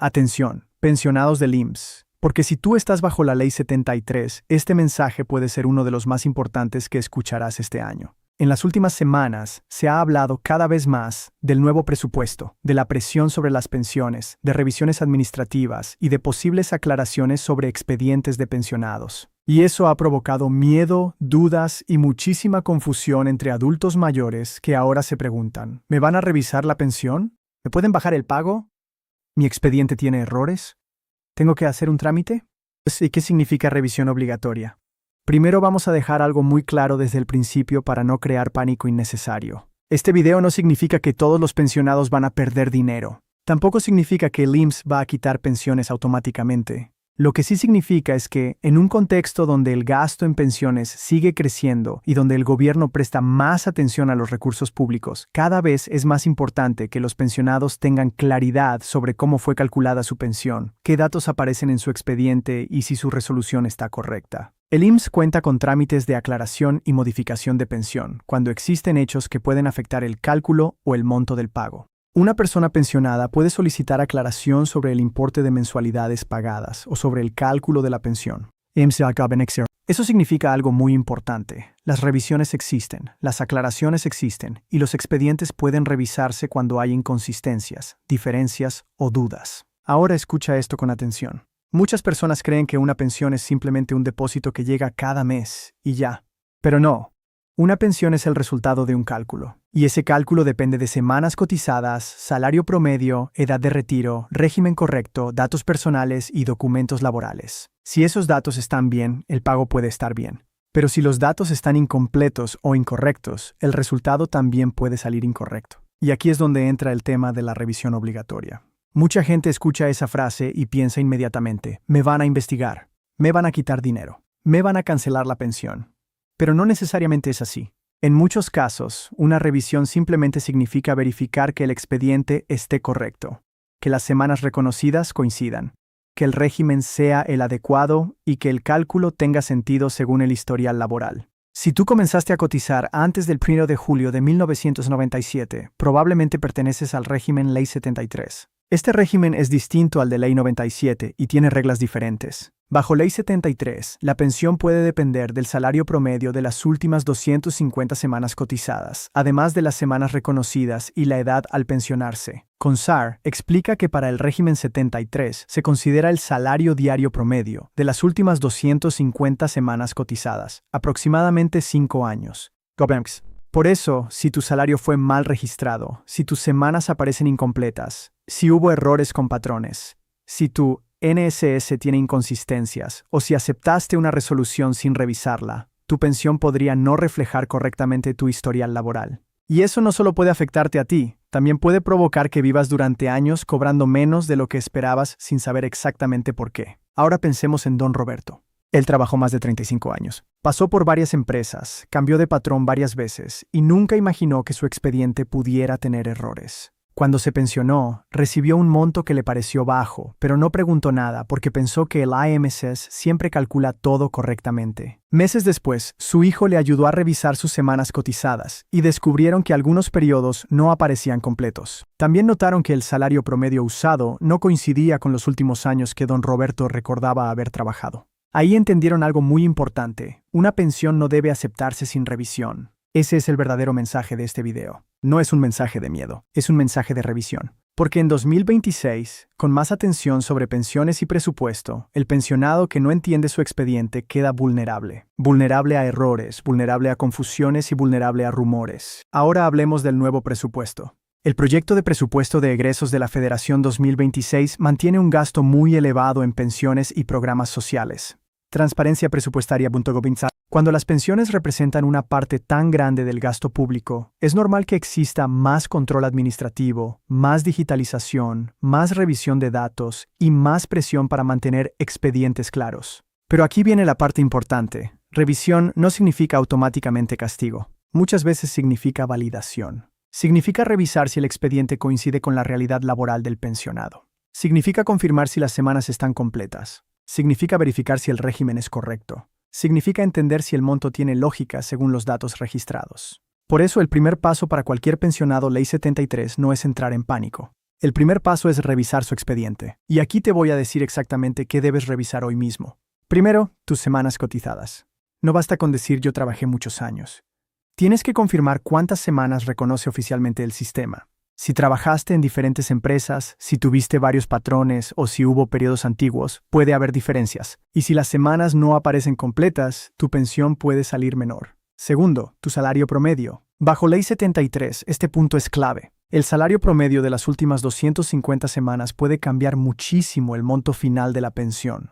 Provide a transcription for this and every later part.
Atención, pensionados del IMSS, porque si tú estás bajo la Ley 73, este mensaje puede ser uno de los más importantes que escucharás este año. En las últimas semanas se ha hablado cada vez más del nuevo presupuesto, de la presión sobre las pensiones, de revisiones administrativas y de posibles aclaraciones sobre expedientes de pensionados. Y eso ha provocado miedo, dudas y muchísima confusión entre adultos mayores que ahora se preguntan: ¿me van a revisar la pensión? ¿Me pueden bajar el pago? ¿Mi expediente tiene errores? ¿Tengo que hacer un trámite? ¿Y qué significa revisión obligatoria? Primero vamos a dejar algo muy claro desde el principio para no crear pánico innecesario. Este video no significa que todos los pensionados van a perder dinero. Tampoco significa que el IMSS va a quitar pensiones automáticamente. Lo que sí significa es que, en un contexto donde el gasto en pensiones sigue creciendo y donde el gobierno presta más atención a los recursos públicos, cada vez es más importante que los pensionados tengan claridad sobre cómo fue calculada su pensión, qué datos aparecen en su expediente y si su resolución está correcta. El IMSS cuenta con trámites de aclaración y modificación de pensión, cuando existen hechos que pueden afectar el cálculo o el monto del pago. Una persona pensionada puede solicitar aclaración sobre el importe de mensualidades pagadas o sobre el cálculo de la pensión. Eso significa algo muy importante. Las revisiones existen, las aclaraciones existen, y los expedientes pueden revisarse cuando hay inconsistencias, diferencias o dudas. Ahora escucha esto con atención. Muchas personas creen que una pensión es simplemente un depósito que llega cada mes y ya. Pero no. Una pensión es el resultado de un cálculo, y ese cálculo depende de semanas cotizadas, salario promedio, edad de retiro, régimen correcto, datos personales y documentos laborales. Si esos datos están bien, el pago puede estar bien. Pero si los datos están incompletos o incorrectos, el resultado también puede salir incorrecto. Y aquí es donde entra el tema de la revisión obligatoria. Mucha gente escucha esa frase y piensa inmediatamente: me van a investigar, me van a quitar dinero, me van a cancelar la pensión. Pero no necesariamente es así. En muchos casos, una revisión simplemente significa verificar que el expediente esté correcto, que las semanas reconocidas coincidan, que el régimen sea el adecuado y que el cálculo tenga sentido según el historial laboral. Si tú comenzaste a cotizar antes del 1 de julio de 1997, probablemente perteneces al régimen Ley 73. Este régimen es distinto al de Ley 97 y tiene reglas diferentes. Bajo Ley 73, la pensión puede depender del salario promedio de las últimas 250 semanas cotizadas, además de las semanas reconocidas y la edad al pensionarse. CONSAR explica que para el régimen 73 se considera el salario diario promedio de las últimas 250 semanas cotizadas, aproximadamente 5 años. Por eso, si tu salario fue mal registrado, si tus semanas aparecen incompletas, si hubo errores con patrones, si tu NSS tiene inconsistencias o si aceptaste una resolución sin revisarla, tu pensión podría no reflejar correctamente tu historial laboral. Y eso no solo puede afectarte a ti, también puede provocar que vivas durante años cobrando menos de lo que esperabas sin saber exactamente por qué. Ahora pensemos en Don Roberto. Él trabajó más de 35 años. Pasó por varias empresas, cambió de patrón varias veces y nunca imaginó que su expediente pudiera tener errores. Cuando se pensionó, recibió un monto que le pareció bajo, pero no preguntó nada porque pensó que el IMSS siempre calcula todo correctamente. Meses después, su hijo le ayudó a revisar sus semanas cotizadas y descubrieron que algunos periodos no aparecían completos. También notaron que el salario promedio usado no coincidía con los últimos años que don Roberto recordaba haber trabajado. Ahí entendieron algo muy importante: una pensión no debe aceptarse sin revisión. Ese es el verdadero mensaje de este video. No es un mensaje de miedo, es un mensaje de revisión. Porque en 2026, con más atención sobre pensiones y presupuesto, el pensionado que no entiende su expediente queda vulnerable. Vulnerable a errores, vulnerable a confusiones y vulnerable a rumores. Ahora hablemos del nuevo presupuesto. El proyecto de presupuesto de egresos de la Federación 2026 mantiene un gasto muy elevado en pensiones y programas sociales. Transparencia presupuestaria.gov. Cuando las pensiones representan una parte tan grande del gasto público, es normal que exista más control administrativo, más digitalización, más revisión de datos y más presión para mantener expedientes claros. Pero aquí viene la parte importante. Revisión no significa automáticamente castigo. Muchas veces significa validación. Significa revisar si el expediente coincide con la realidad laboral del pensionado. Significa confirmar si las semanas están completas. Significa verificar si el régimen es correcto. Significa entender si el monto tiene lógica según los datos registrados. Por eso el primer paso para cualquier pensionado Ley 73 no es entrar en pánico. El primer paso es revisar su expediente. Y aquí te voy a decir exactamente qué debes revisar hoy mismo. Primero, tus semanas cotizadas. No basta con decir yo trabajé muchos años. Tienes que confirmar cuántas semanas reconoce oficialmente el sistema. Si trabajaste en diferentes empresas, si tuviste varios patrones o si hubo periodos antiguos, puede haber diferencias. Y si las semanas no aparecen completas, tu pensión puede salir menor. Segundo, tu salario promedio. Bajo Ley 73, este punto es clave. El salario promedio de las últimas 250 semanas puede cambiar muchísimo el monto final de la pensión.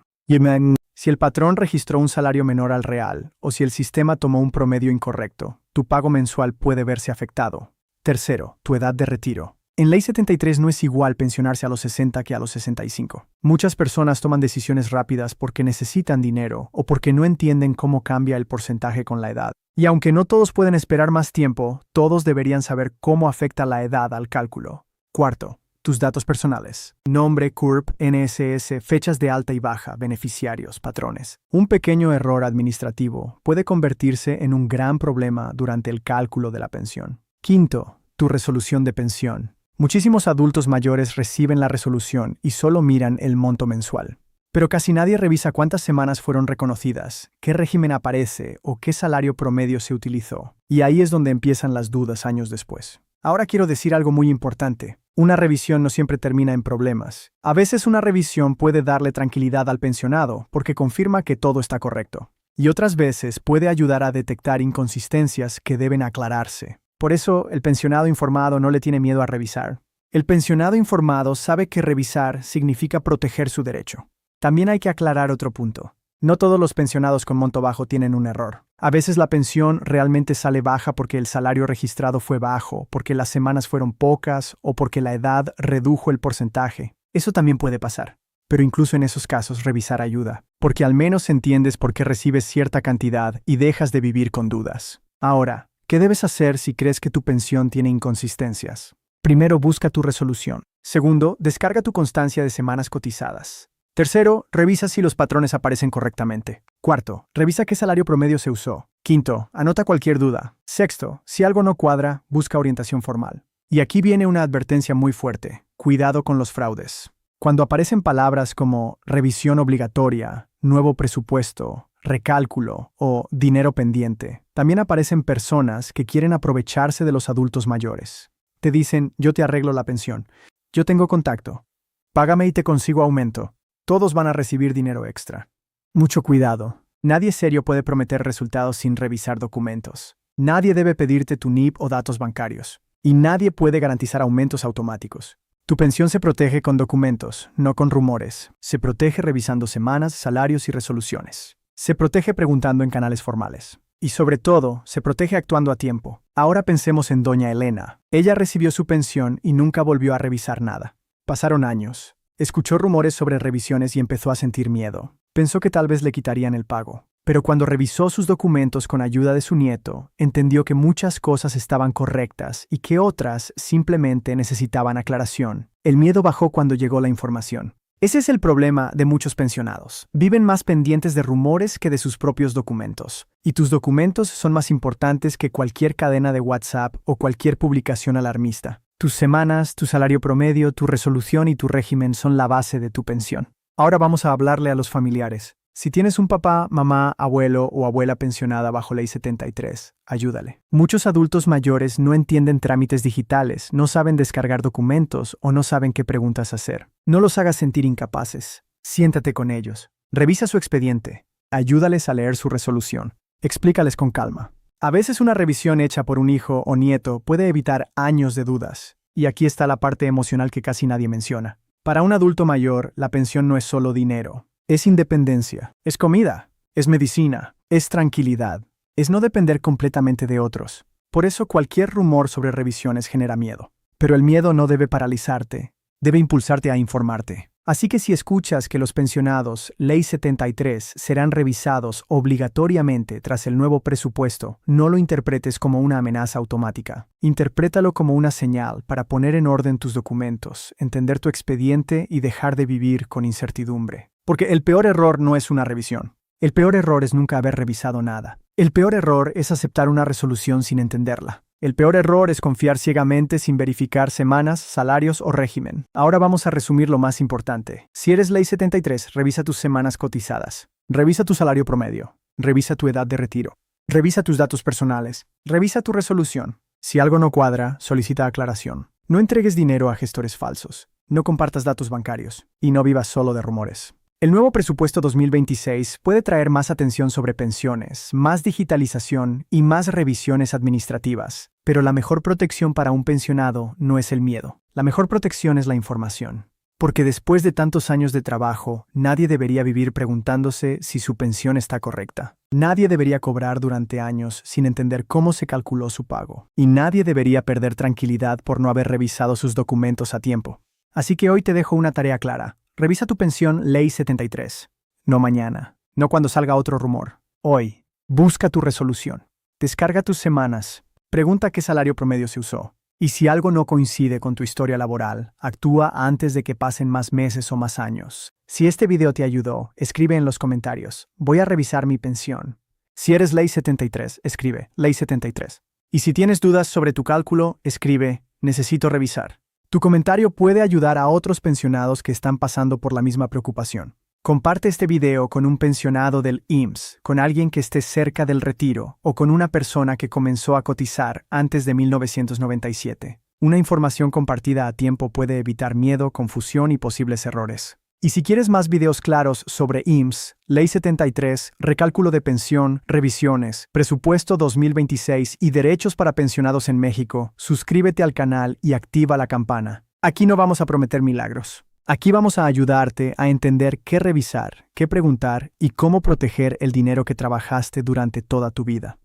Si el patrón registró un salario menor al real, o si el sistema tomó un promedio incorrecto, tu pago mensual puede verse afectado. Tercero, tu edad de retiro. En Ley 73 no es igual pensionarse a los 60 que a los 65. Muchas personas toman decisiones rápidas porque necesitan dinero o porque no entienden cómo cambia el porcentaje con la edad. Y aunque no todos pueden esperar más tiempo, todos deberían saber cómo afecta la edad al cálculo. Cuarto, tus datos personales. Nombre, CURP, NSS, fechas de alta y baja, beneficiarios, patrones. Un pequeño error administrativo puede convertirse en un gran problema durante el cálculo de la pensión. Quinto, tu resolución de pensión. Muchísimos adultos mayores reciben la resolución y solo miran el monto mensual. Pero casi nadie revisa cuántas semanas fueron reconocidas, qué régimen aparece o qué salario promedio se utilizó. Y ahí es donde empiezan las dudas años después. Ahora quiero decir algo muy importante. Una revisión no siempre termina en problemas. A veces una revisión puede darle tranquilidad al pensionado porque confirma que todo está correcto. Y otras veces puede ayudar a detectar inconsistencias que deben aclararse. Por eso, el pensionado informado no le tiene miedo a revisar. El pensionado informado sabe que revisar significa proteger su derecho. También hay que aclarar otro punto. No todos los pensionados con monto bajo tienen un error. A veces la pensión realmente sale baja porque el salario registrado fue bajo, porque las semanas fueron pocas o porque la edad redujo el porcentaje. Eso también puede pasar. Pero incluso en esos casos revisar ayuda, porque al menos entiendes por qué recibes cierta cantidad y dejas de vivir con dudas. Ahora, ¿qué debes hacer si crees que tu pensión tiene inconsistencias? Primero, busca tu resolución. Segundo, descarga tu constancia de semanas cotizadas. Tercero, revisa si los patrones aparecen correctamente. Cuarto, revisa qué salario promedio se usó. Quinto, anota cualquier duda. Sexto, si algo no cuadra, busca orientación formal. Y aquí viene una advertencia muy fuerte. Cuidado con los fraudes. Cuando aparecen palabras como revisión obligatoria, nuevo presupuesto, recálculo o dinero pendiente, también aparecen personas que quieren aprovecharse de los adultos mayores. Te dicen, yo te arreglo la pensión. Yo tengo contacto. Págame y te consigo aumento. Todos van a recibir dinero extra. Mucho cuidado. Nadie serio puede prometer resultados sin revisar documentos. Nadie debe pedirte tu NIP o datos bancarios. Y nadie puede garantizar aumentos automáticos. Tu pensión se protege con documentos, no con rumores. Se protege revisando semanas, salarios y resoluciones. Se protege preguntando en canales formales. Y sobre todo, se protege actuando a tiempo. Ahora pensemos en doña Elena. Ella recibió su pensión y nunca volvió a revisar nada. Pasaron años. Escuchó rumores sobre revisiones y empezó a sentir miedo. Pensó que tal vez le quitarían el pago. Pero cuando revisó sus documentos con ayuda de su nieto, entendió que muchas cosas estaban correctas y que otras simplemente necesitaban aclaración. El miedo bajó cuando llegó la información. Ese es el problema de muchos pensionados. Viven más pendientes de rumores que de sus propios documentos. Y tus documentos son más importantes que cualquier cadena de WhatsApp o cualquier publicación alarmista. Tus semanas, tu salario promedio, tu resolución y tu régimen son la base de tu pensión. Ahora vamos a hablarle a los familiares. Si tienes un papá, mamá, abuelo o abuela pensionada bajo Ley 73, ayúdale. Muchos adultos mayores no entienden trámites digitales, no saben descargar documentos o no saben qué preguntas hacer. No los hagas sentir incapaces. Siéntate con ellos. Revisa su expediente. Ayúdales a leer su resolución. Explícales con calma. A veces una revisión hecha por un hijo o nieto puede evitar años de dudas. Y aquí está la parte emocional que casi nadie menciona. Para un adulto mayor, la pensión no es solo dinero. Es independencia, es comida, es medicina, es tranquilidad, es no depender completamente de otros. Por eso cualquier rumor sobre revisiones genera miedo. Pero el miedo no debe paralizarte, debe impulsarte a informarte. Así que si escuchas que los pensionados, Ley 73, serán revisados obligatoriamente tras el nuevo presupuesto, no lo interpretes como una amenaza automática. Interprétalo como una señal para poner en orden tus documentos, entender tu expediente y dejar de vivir con incertidumbre. Porque el peor error no es una revisión. El peor error es nunca haber revisado nada. El peor error es aceptar una resolución sin entenderla. El peor error es confiar ciegamente sin verificar semanas, salarios o régimen. Ahora vamos a resumir lo más importante. Si eres Ley 73, revisa tus semanas cotizadas. Revisa tu salario promedio. Revisa tu edad de retiro. Revisa tus datos personales. Revisa tu resolución. Si algo no cuadra, solicita aclaración. No entregues dinero a gestores falsos. No compartas datos bancarios. Y no vivas solo de rumores. El nuevo presupuesto 2026 puede traer más atención sobre pensiones, más digitalización y más revisiones administrativas. Pero la mejor protección para un pensionado no es el miedo. La mejor protección es la información. Porque después de tantos años de trabajo, nadie debería vivir preguntándose si su pensión está correcta. Nadie debería cobrar durante años sin entender cómo se calculó su pago. Y nadie debería perder tranquilidad por no haber revisado sus documentos a tiempo. Así que hoy te dejo una tarea clara. Revisa tu pensión Ley 73. No mañana. No cuando salga otro rumor. Hoy. Busca tu resolución. Descarga tus semanas. Pregunta qué salario promedio se usó. Y si algo no coincide con tu historia laboral, actúa antes de que pasen más meses o más años. Si este video te ayudó, escribe en los comentarios. Voy a revisar mi pensión. Si eres Ley 73, escribe Ley 73. Y si tienes dudas sobre tu cálculo, escribe Necesito revisar. Tu comentario puede ayudar a otros pensionados que están pasando por la misma preocupación. Comparte este video con un pensionado del IMSS, con alguien que esté cerca del retiro o con una persona que comenzó a cotizar antes de 1997. Una información compartida a tiempo puede evitar miedo, confusión y posibles errores. Y si quieres más videos claros sobre IMSS, Ley 73, recálculo de pensión, revisiones, presupuesto 2026 y derechos para pensionados en México, suscríbete al canal y activa la campana. Aquí no vamos a prometer milagros. Aquí vamos a ayudarte a entender qué revisar, qué preguntar y cómo proteger el dinero que trabajaste durante toda tu vida.